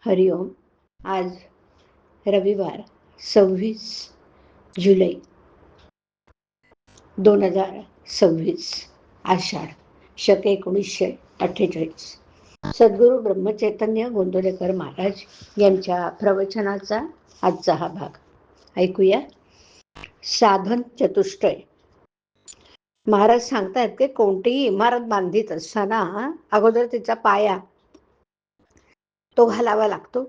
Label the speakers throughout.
Speaker 1: हरिओम. आज रविवार 26 जुलै 2026 आषाढ शके 1948. सद्गुरू ब्रह्मचैतन्य गोंदवलेकर महाराज यांच्या प्रवचनाचा आजचा हा भाग ऐकूया. साधन चतुष्टय. महाराज सांगतात की कोणतीही इमारत बांधित असताना अगोदर तिचा पाया तो घालावा लागतो.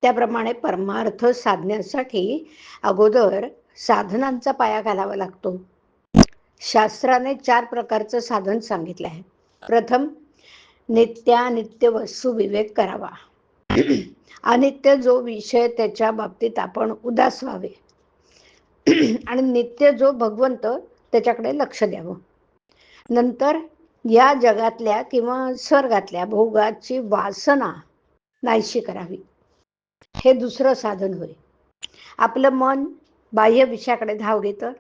Speaker 1: त्याप्रमाणे परमार्थ साधण्यासाठी अगोदर साधनांचा पाया घालावा लागतो. शास्त्राने 4 प्रकारचं साधन सांगितलं आहे. प्रथम, नित्यानित्य वस्तू विवेक करावा. अनित्य जो विषय त्याच्या बाबतीत आपण उदास व्हावे आणि नित्य जो भगवंत त्याच्याकडे लक्ष द्यावं. नंतर या जगातल्या किंवा स्वर्गातल्या भोगाची वासना नाहीशी करावी. हे दुसरं साधन होय. आपलं मन बाह्य विषयाकडे धाव घेतं,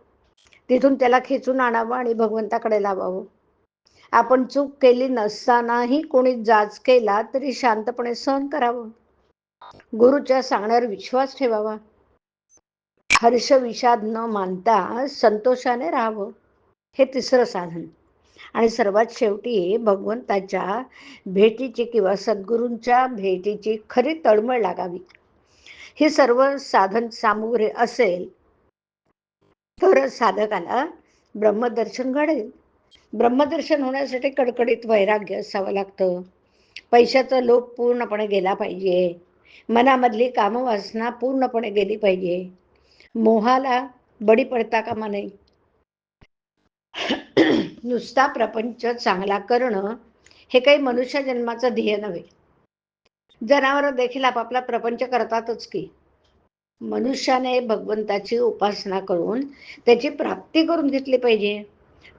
Speaker 1: तिथून त्याला खेचून आणावं आणि भगवंताकडे लावावं. आपण चूक केली नसतानाही कोणी जाच केला तरी शांतपणे सहन करावं. गुरुच्या सांगण्यावर विश्वास ठेवावा. हर्ष विषाद न मानता संतोषाने राहावं. हे तिसरं साधन. आणि सर्वात शेवटी भगवंताच्या भेटीची किंवा सद्गुरूंच्या भेटीची खरी तळमळ लागावी. हे सर्व साधन सामुग्री असेल तर साधकाला ब्रह्मदर्शन घडेल. ब्रह्मदर्शन होण्यासाठी कडकडीत वैराग्य असावं लागतं. पैशाचा लोभ पूर्णपणे गेला पाहिजे. मनामधली कामवासना पूर्णपणे गेली पाहिजे. मोहाला बळी पडता कामा नये. नुसता प्रपंच चांगला करणं हे काही मनुष्य जन्माचं ध्येय नव्हे. जनावरं देखील आपापला प्रपंच करतातच की. मनुष्याने भगवंताची उपासना करून त्याची प्राप्ती करून घेतली पाहिजे,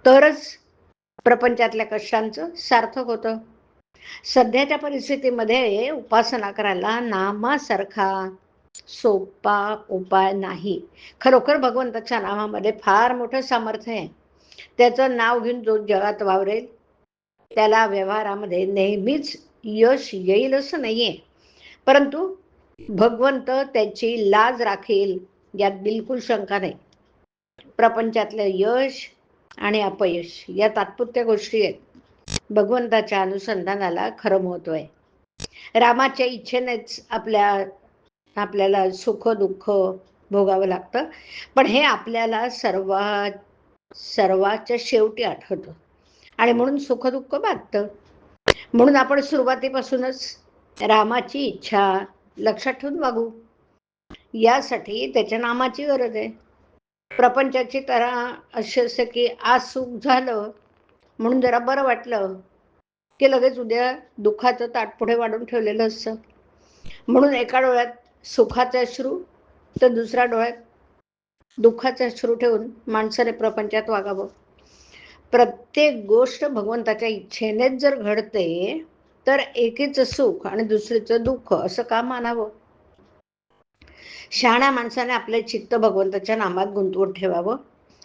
Speaker 1: तरच प्रपंचातल्या कष्टांचं सार्थक होतं. सध्याच्या परिस्थितीमध्ये उपासना करायला नामासारखा सोपा उपाय नाही. खरोखर भगवंताच्या नामामध्ये फार मोठं सामर्थ्य आहे. त्याचं नाव घेऊन जो जगात वावरेल त्याला व्यवहारामध्ये नेहमीच यश येईल असं नाहीये, परंतु भगवंत त्याची लाज राखेल यात बिलकुल शंका नाही. प्रपंचातलं यश आणि अपयश या तात्पुरत्या गोष्टी आहेत. भगवंताच्या अनुसंधानाला खरं महत्व आहे. रामाच्या इच्छेनेच आपल्याला सुख दुःख भोगावं लागतं, पण हे आपल्याला सर्वाच्या शेवटी आठवतं आणि म्हणून सुख दुःख बाधतं. म्हणून आपण सुरुवातीपासूनच रामाची इच्छा लक्षात ठेवून वागू. यासाठी त्याच्या नामाची गरज आहे. प्रपंचाची तऱ्हा अशी असते की आज सुख झालं म्हणून जरा बरं वाटलं की लगेच उद्या दुःखाचं ताट पुढे वाढून ठेवलेलं असतं. म्हणून एका डोळ्यात सुखाचे अश्रू तर दुसऱ्या डोळ्यात दुःखाचे अश्रू ठेवून माणसाने प्रपंचात वागावं. प्रत्येक गोष्ट भगवंताच्या इच्छेनेच जर घडते तर एकीचं सुख आणि दुसरीचं दुःख असं का मानावं? शहाण्या माणसाने आपले चित्त भगवंताच्या नामात गुंतवून ठेवावं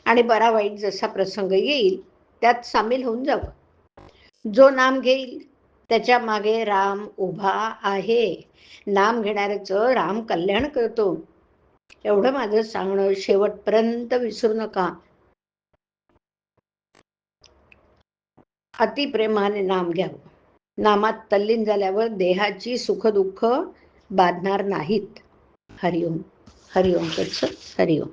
Speaker 1: आणि बरा वाईट जसा प्रसंग येईल त्यात सामील होऊन जावं. जो नाम घेईल त्याच्या मागे राम उभा आहे. नाम घेणाऱ्याचं राम कल्याण करतो. एवढं माझं सांगणं शेवटपर्यंत विसरू नका. अतिप्रेमाने नाम घ्यावं. नामात तल्लीन झाल्यावर देहाची सुख दुःख बाधणार नाहीत. हरिओम. हरिओम तत्सत. हरिओम.